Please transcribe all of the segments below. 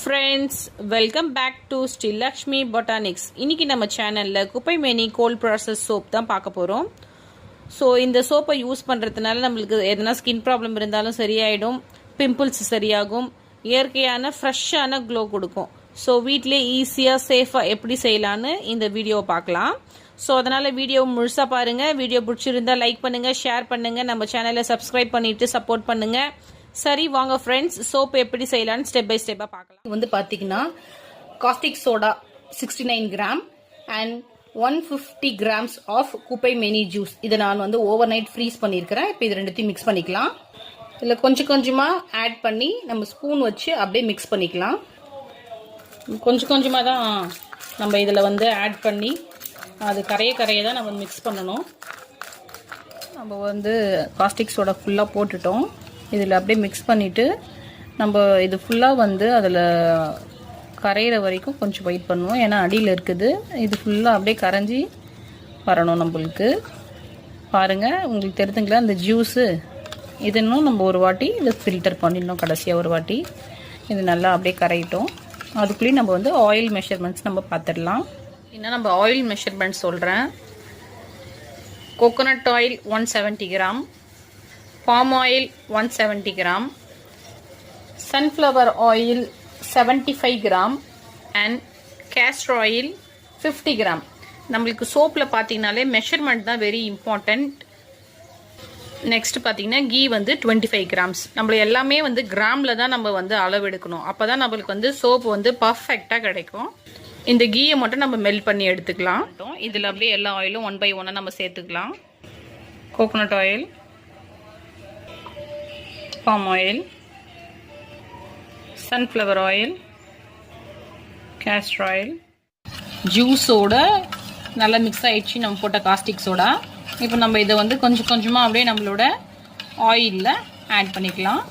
Friends, welcome back to Sreelakshmi botanics. இன்றைக்கி நம்ம சேனலில் குப்பைமேனி கோல்ட் ப்ராசஸ் சோப் தான் பார்க்க போகிறோம். ஸோ இந்த சோப்பை யூஸ் பண்ணுறதுனால நம்மளுக்கு எதனா ஸ்கின் ப்ராப்ளம் இருந்தாலும் சரியாயிடும், பிம்பிள்ஸ் சரியாகும், இயற்கையான ஃப்ரெஷ்ஷான க்ளோ கொடுக்கும். ஸோ வீட்டிலே ஈஸியாக சேஃபாக எப்படி செய்யலான்னு இந்த வீடியோவை பார்க்கலாம். ஸோ அதனால் வீடியோ முழுசாக பாருங்கள். வீடியோ பிடிச்சிருந்தா லைக் பண்ணுங்கள், ஷேர் பண்ணுங்கள், நம்ம சேனலை சப்ஸ்கிரைப் பண்ணிவிட்டு சப்போர்ட் பண்ணுங்கள். சரி வாங்க ஃப்ரெண்ட்ஸ், சோப் எப்படி செய்யலான்னு ஸ்டெப் பை ஸ்டெப்பாக பார்க்கலாம். வந்து பார்த்தீங்கன்னா caustic soda 69 gram and 150 grams of kuppaimeni juice. இதை நான் வந்து ஓவர் நைட் ஃப்ரீஸ் பண்ணியிருக்கிறேன். இப்போ இது ரெண்டுத்தையும் மிக்ஸ் பண்ணிக்கலாம். இதில் கொஞ்சம் கொஞ்சமாக ஆட் பண்ணி நம்ம ஸ்பூன் வச்சு அப்படியே மிக்ஸ் பண்ணிக்கலாம். கொஞ்சம் கொஞ்சமாக தான் நம்ம இதில் வந்து ஆட் பண்ணி அது கரைய தான் நம்ம மிக்ஸ் பண்ணணும். நம்ம வந்து காஸ்டிக் சோடா ஃபுல்லாக போட்டுட்டோம். இதில் அப்படியே மிக்ஸ் பண்ணிவிட்டு நம்ம இது ஃபுல்லாக வந்து அதில் கரையிற வரைக்கும் கொஞ்சம் வெயிட் பண்ணுவோம். ஏன்னா அடியில் இருக்குது, இது ஃபுல்லாக அப்படியே கரைஞ்சி வரணும் நம்மளுக்கு. பாருங்கள், உங்களுக்கு தெரிஞ்சுங்களா இந்த ஜூஸு இது இன்னும் நம்ம ஒரு வாட்டி இதை ஃபில்டர் பண்ணிடணும். கடைசியாக ஒரு வாட்டி இது நல்லா அப்படியே கரையிட்டோம். அதுக்குள்ளேயும் நம்ம வந்து ஆயில் மெஷர்மெண்ட்ஸ் நம்ம பார்த்துடலாம். இன்னும் நம்ம ஆயில் மெஷர்மெண்ட்ஸ் சொல்கிறேன். Coconut oil 170 gram, palm oil 170 gram, sunflower oil 75 gram and castor oil 50 gram. நம்மளுக்கு சோப்பில் பார்த்தீங்கனாலே மெஷர்மெண்ட் தான் வெரி இம்பார்ட்டண்ட். நெக்ஸ்ட் பார்த்தீங்கன்னா கீ வந்து 25 கிராம்ஸ். நம்மள எல்லாமே வந்து கிராமில் தான் நம்ம வந்து அளவு எடுக்கணும். அப்போ தான் நம்மளுக்கு வந்து சோப்பு வந்து பர்ஃபெக்டாக கிடைக்கும். இந்த கீயை மட்டும் நம்ம மெல்ட் பண்ணி எடுத்துக்கலாம். இதில் அப்படியே எல்லா ஆயிலும் 1 by 1 நம்ம சேர்த்துக்கலாம். Coconut oil, palm oil, sunflower oil, castor oil. ஜூஸோட நல்லா மிக்ஸ் ஆயிடுச்சு நம்ம போட்ட காஸ்டிக் சோடா. இப்போ நம்ம இதை வந்து கொஞ்சம் கொஞ்சமாக அப்படியே நம்மளோட ஆயிலில் ஆட் பண்ணிக்கலாம்.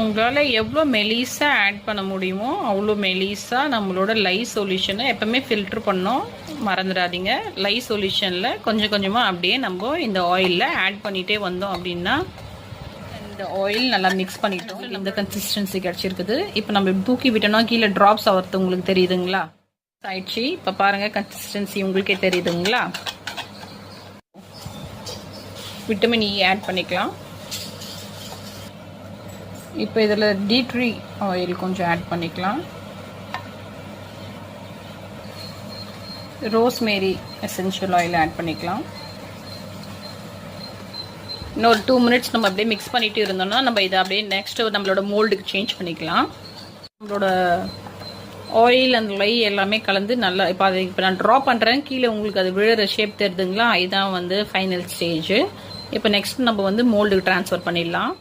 உங்களால் எவ்வளோ மெலிஸாக ஆட் பண்ண முடியுமோ அவ்வளோ மெலிஸாக நம்மளோட லை சொல்யூஷனை எப்போவுமே ஃபில்ட்ரு பண்ணோம், மறந்துடாதீங்க. லை சொல்யூஷனில் கொஞ்சம் கொஞ்சமாக அப்படியே நம்ம இந்த ஆயிலில் ஆட் பண்ணிகிட்டே வந்தோம் அப்படின்னா இந்த ஆயில் நல்லா மிக்ஸ் பண்ணிட்டோம். இந்த கன்சிஸ்டன்சி கிடச்சிருக்குது. இப்போ நம்ம தூக்கி விட்டோம்னா கீழே ட்ராப்ஸ் ஆகிறது உங்களுக்கு தெரியுதுங்களா? ஆயிடுச்சு. இப்போ பாருங்கள், கன்சிஸ்டன்சி உங்களுக்கே தெரியுதுங்களா? விட்டமின் இ ஆட் பண்ணிக்கலாம். இப்போ இதில் டீ ட்ரீ ஆயில் கொஞ்சம் ஆட் பண்ணிக்கலாம். ரோஸ்மேரி எசென்ஷியல் ஆயில் ஆட் பண்ணிக்கலாம். இன்னொரு 2 மினிட்ஸ் நம்ம அப்படியே மிக்ஸ் பண்ணிட்டு இருந்தோம்னா நம்ம இதை அப்படியே நெக்ஸ்ட் நம்மளோட மோல்டுக்கு சேஞ்ச் பண்ணிக்கலாம். நம்மளோட ஆயில் அந்த லை எல்லாமே கலந்து நல்லா இப்போ அதை இப்போ நான் ட்ரா பண்ணுறேன். கீழே உங்களுக்கு அது விழுற ஷேப் தெரியுதுங்களா? இதுதான் வந்து ஃபைனல் ஸ்டேஜ். இப்போ நெக்ஸ்ட் நம்ம வந்து மோல்டுக்கு ட்ரான்ஸ்ஃபர் பண்ணிடலாம்.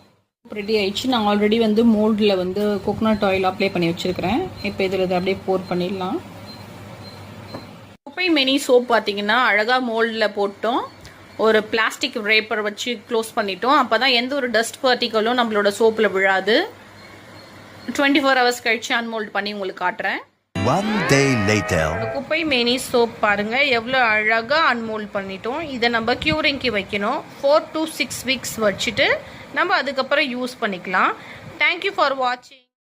ரெடி ஆயிடுச்சு. நான் ஆல்ரெடி வந்து மோல்டில் வந்து கோகோனட் ஆயில் அப்ளை பண்ணி வச்சுருக்கிறேன். இப்போ இதில் இதை அப்படியே போர் பண்ணிடலாம். குப்பைமேனி சோப் பார்த்தீங்கன்னா அழகாக மோல்டில் போட்டோம். ஒரு பிளாஸ்டிக் ரேப்பர் வச்சு க்ளோஸ் பண்ணிட்டோம். அப்போ தான் எந்த ஒரு டஸ்ட் பார்ட்டிகளும் நம்மளோட சோப்பில் விழாது. 24 ஹவர்ஸ் கழிச்சு அன்மோல்ட் பண்ணி உங்களுக்கு காட்டுறேன். குப்பைமேனி சோப் பாருங்க எவ்வளோ அழகாக அன்மோல்ட் பண்ணிட்டோம். இதை நம்ம க்யூரிங்க்கு வைக்கணும். 4 to 6 வீக்ஸ் வச்சுட்டு நம்ம அதுக்கப்புறம் யூஸ் பண்ணிக்கலாம். தேங்க்யூ ஃபார் வாட்சிங்.